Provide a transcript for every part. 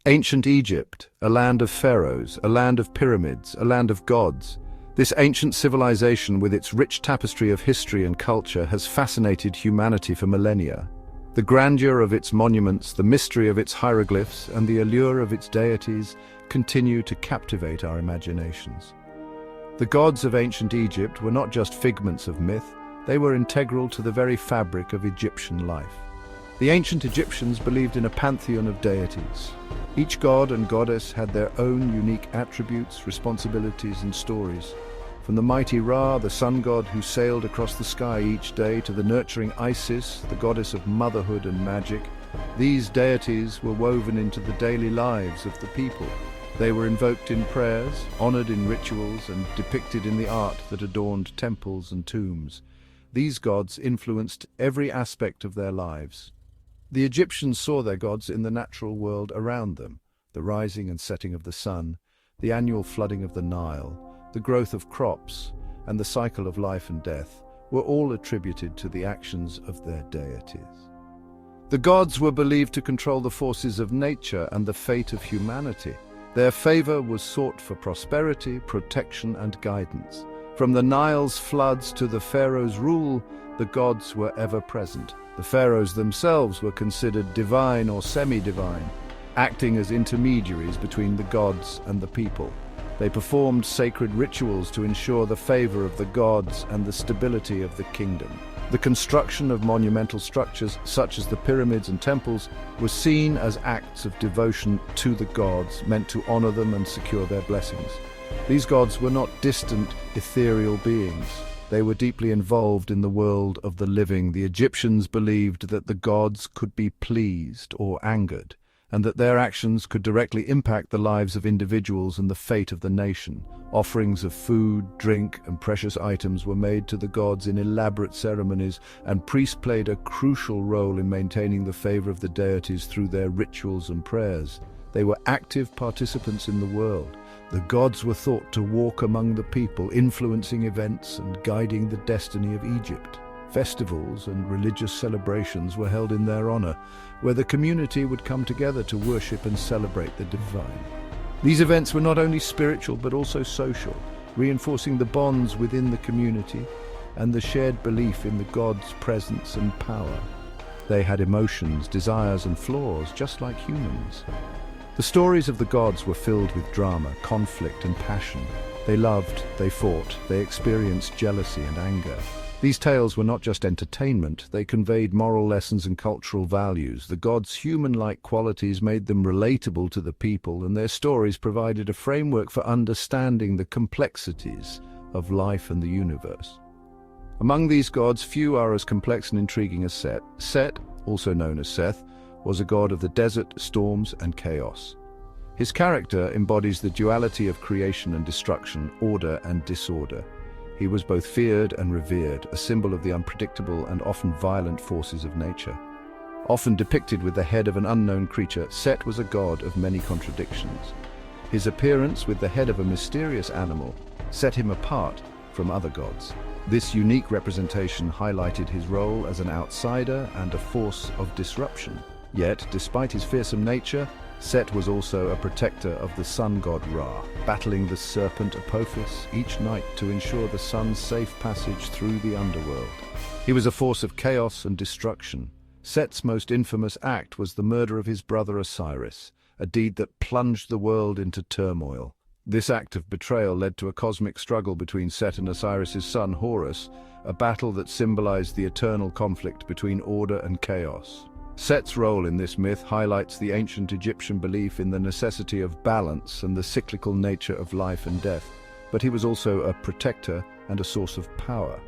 Ancient Egypt, a land of pharaohs, a land of pyramids, a land of gods. This ancient civilization, with its rich tapestry of history and culture, has fascinated humanity for millennia. The grandeur of its monuments, the mystery of its hieroglyphs, and the allure of its deities continue to captivate our imaginations. The gods of ancient Egypt were not just figments of myth, they were integral to the very fabric of Egyptian life. The ancient Egyptians believed in a pantheon of deities. Each god and goddess had their own unique attributes, responsibilities, and stories. From the mighty Ra, the sun god who sailed across the sky each day, to the nurturing Isis, the goddess of motherhood and magic, these deities were woven into the daily lives of the people. They were invoked in prayers, honored in rituals, and depicted in the art that adorned temples and tombs. These gods influenced every aspect of their lives. The Egyptians saw their gods in the natural world around them. The rising and setting of the sun, the annual flooding of the Nile, the growth of crops, and the cycle of life and death were all attributed to the actions of their deities. The gods were believed to control the forces of nature and the fate of humanity. Their favor was sought for prosperity, protection, and guidance. From the Nile's floods to the pharaoh's rule, the gods were ever present. The pharaohs themselves were considered divine or semi-divine, acting as intermediaries between the gods and the people. They performed sacred rituals to ensure the favor of the gods and the stability of the kingdom. The construction of monumental structures, such as the pyramids and temples, was seen as acts of devotion to the gods, meant to honor them and secure their blessings. These gods were not distant, ethereal beings. They were deeply involved in the world of the living. The Egyptians believed that the gods could be pleased or angered, and that their actions could directly impact the lives of individuals and the fate of the nation. Offerings of food, drink, and precious items were made to the gods in elaborate ceremonies, and priests played a crucial role in maintaining the favor of the deities through their rituals and prayers. They were active participants in the world. The gods were thought to walk among the people, influencing events and guiding the destiny of Egypt. Festivals and religious celebrations were held in their honor, where the community would come together to worship and celebrate the divine. These events were not only spiritual but also social, reinforcing the bonds within the community and the shared belief in the gods' presence and power. They had emotions, desires, and flaws, just like humans. The stories of the gods were filled with drama, conflict, and passion. They loved, they fought, they experienced jealousy and anger. These tales were not just entertainment, they conveyed moral lessons and cultural values. The gods' human-like qualities made them relatable to the people, and their stories provided a framework for understanding the complexities of life and the universe. Among these gods, few are as complex and intriguing as Set. Set, also known as Seth, was a god of the desert, storms, and chaos. His character embodies the duality of creation and destruction, order and disorder. He was both feared and revered, a symbol of the unpredictable and often violent forces of nature. Often depicted with the head of an unknown creature, Set was a god of many contradictions. His appearance with the head of a mysterious animal set him apart from other gods. This unique representation highlighted his role as an outsider and a force of disruption. Yet, despite his fearsome nature, Set was also a protector of the sun god Ra, battling the serpent Apophis each night to ensure the sun's safe passage through the underworld. He was a force of chaos and destruction. Set's most infamous act was the murder of his brother Osiris, a deed that plunged the world into turmoil. This act of betrayal led to a cosmic struggle between Set and Osiris's son Horus, a battle that symbolized the eternal conflict between order and chaos. Set's role in this myth highlights the ancient Egyptian belief in the necessity of balance and the cyclical nature of life and death, but he was also a protector and a source of power.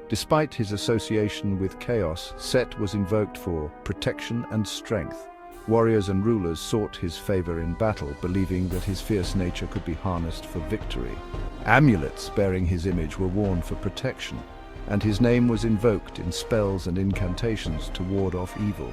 Despite his association with chaos, Set was invoked for protection and strength. Warriors and rulers sought his favor in battle, believing that his fierce nature could be harnessed for victory. Amulets bearing his image were worn for protection, and his name was invoked in spells and incantations to ward off evil.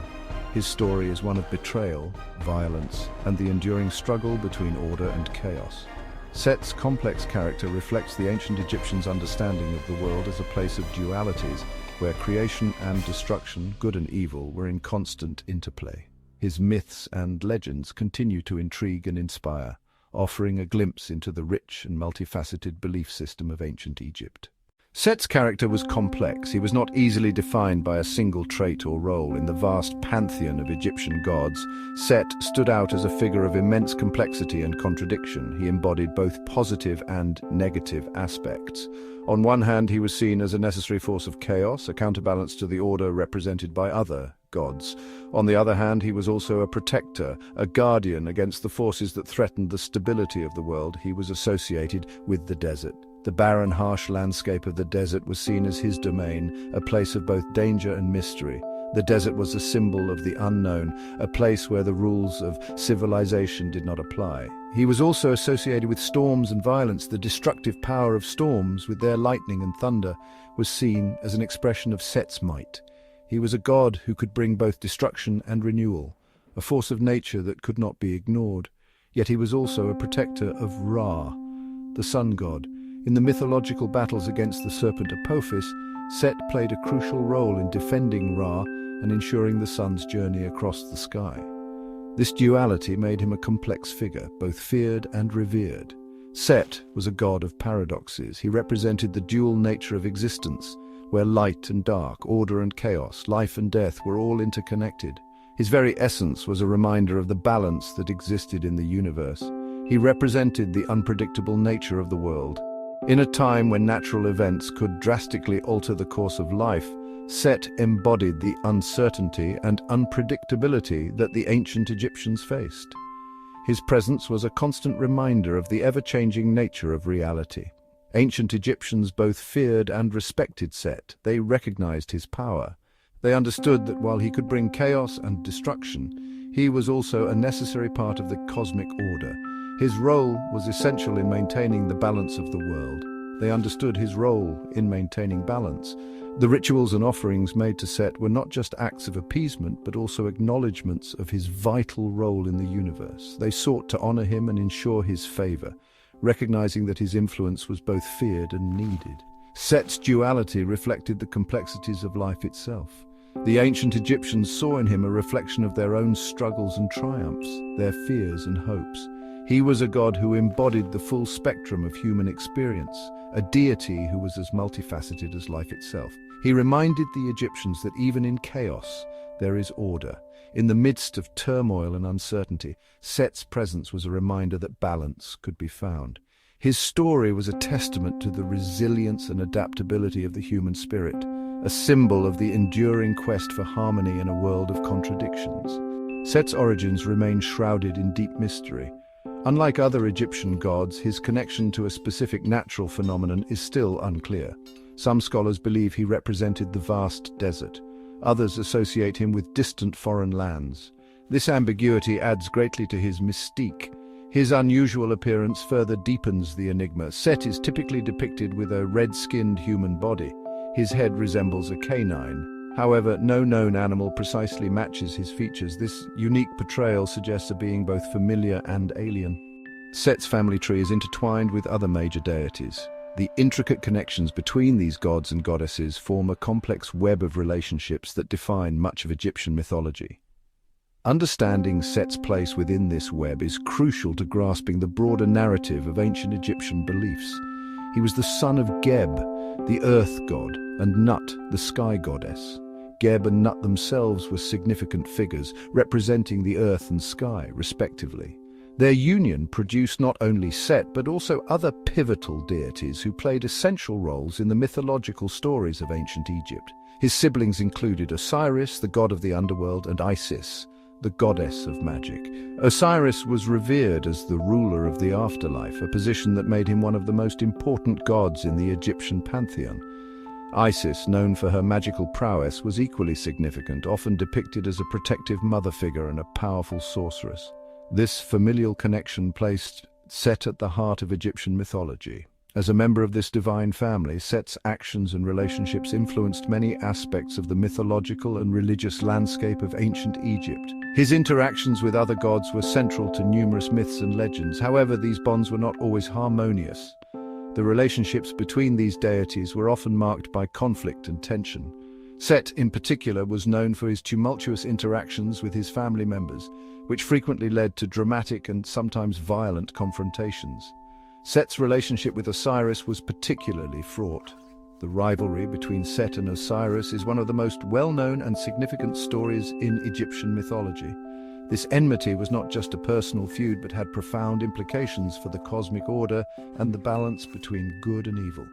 His story is one of betrayal, violence, and the enduring struggle between order and chaos. Set's complex character reflects the ancient Egyptians' understanding of the world as a place of dualities, where creation and destruction, good and evil, were in constant interplay. His myths and legends continue to intrigue and inspire, offering a glimpse into the rich and multifaceted belief system of ancient Egypt. Set's character was complex. He was not easily defined by a single trait or role. In the vast pantheon of Egyptian gods, Set stood out as a figure of immense complexity and contradiction. He embodied both positive and negative aspects. On one hand, he was seen as a necessary force of chaos, a counterbalance to the order represented by other gods. On the other hand, he was also a protector, a guardian against the forces that threatened the stability of the world. He was associated with the desert. The barren, harsh landscape of the desert was seen as his domain, a place of both danger and mystery. The desert was a symbol of the unknown, a place where the rules of civilization did not apply. He was also associated with storms and violence. The destructive power of storms, with their lightning and thunder, was seen as an expression of Set's might. He was a god who could bring both destruction and renewal, a force of nature that could not be ignored. Yet he was also a protector of Ra, the sun god. In the mythological battles against the serpent Apophis, Set played a crucial role in defending Ra and ensuring the sun's journey across the sky. This duality made him a complex figure, both feared and revered. Set was a god of paradoxes. He represented the dual nature of existence, where light and dark, order and chaos, life and death were all interconnected. His very essence was a reminder of the balance that existed in the universe. He represented the unpredictable nature of the world. In a time when natural events could drastically alter the course of life, Set embodied the uncertainty and unpredictability that the ancient Egyptians faced. His presence was a constant reminder of the ever-changing nature of reality. Ancient Egyptians both feared and respected Set. They recognized his power. They understood that while he could bring chaos and destruction, he was also a necessary part of the cosmic order. His role was essential in maintaining the balance of the world. They understood his role in maintaining balance. The rituals and offerings made to Set were not just acts of appeasement, but also acknowledgements of his vital role in the universe. They sought to honor him and ensure his favor, recognizing that his influence was both feared and needed. Set's duality reflected the complexities of life itself. The ancient Egyptians saw in him a reflection of their own struggles and triumphs, their fears and hopes. He was a god who embodied the full spectrum of human experience, a deity who was as multifaceted as life itself. He reminded the Egyptians that even in chaos, there is order. In the midst of turmoil and uncertainty, Set's presence was a reminder that balance could be found. His story was a testament to the resilience and adaptability of the human spirit, a symbol of the enduring quest for harmony in a world of contradictions. Set's origins remain shrouded in deep mystery. Unlike other Egyptian gods, his connection to a specific natural phenomenon is still unclear. Some scholars believe he represented the vast desert. Others associate him with distant foreign lands. This ambiguity adds greatly to his mystique. His unusual appearance further deepens the enigma. Set is typically depicted with a red-skinned human body. His head resembles a canine. However, no known animal precisely matches his features. This unique portrayal suggests a being both familiar and alien. Set's family tree is intertwined with other major deities. The intricate connections between these gods and goddesses form a complex web of relationships that define much of Egyptian mythology. Understanding Set's place within this web is crucial to grasping the broader narrative of ancient Egyptian beliefs. He was the son of Geb, the earth god, and Nut, the sky goddess. Geb and Nut themselves were significant figures, representing the earth and sky, respectively. Their union produced not only Set, but also other pivotal deities who played essential roles in the mythological stories of ancient Egypt. His siblings included Osiris, the god of the underworld, and Isis, the goddess of magic. Osiris was revered as the ruler of the afterlife, a position that made him one of the most important gods in the Egyptian pantheon. Isis, known for her magical prowess, was equally significant, often depicted as a protective mother figure and a powerful sorceress. This familial connection placed Set at the heart of Egyptian mythology. As a member of this divine family, Set's actions and relationships influenced many aspects of the mythological and religious landscape of ancient Egypt. His interactions with other gods were central to numerous myths and legends. However, these bonds were not always harmonious. The relationships between these deities were often marked by conflict and tension. Set, in particular, was known for his tumultuous interactions with his family members, which frequently led to dramatic and sometimes violent confrontations. Set's relationship with Osiris was particularly fraught. The rivalry between Set and Osiris is one of the most well-known and significant stories in Egyptian mythology. This enmity was not just a personal feud but had profound implications for the cosmic order and the balance between good and evil.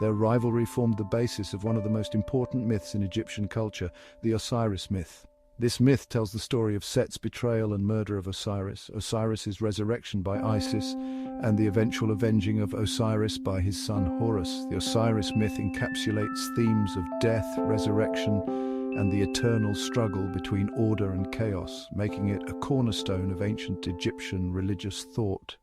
Their rivalry formed the basis of one of the most important myths in Egyptian culture, the Osiris myth. This myth tells the story of Set's betrayal and murder of Osiris, Osiris's resurrection by Isis, and the eventual avenging of Osiris by his son Horus. The Osiris myth encapsulates themes of death, resurrection, and the eternal struggle between order and chaos, making it a cornerstone of ancient Egyptian religious thought.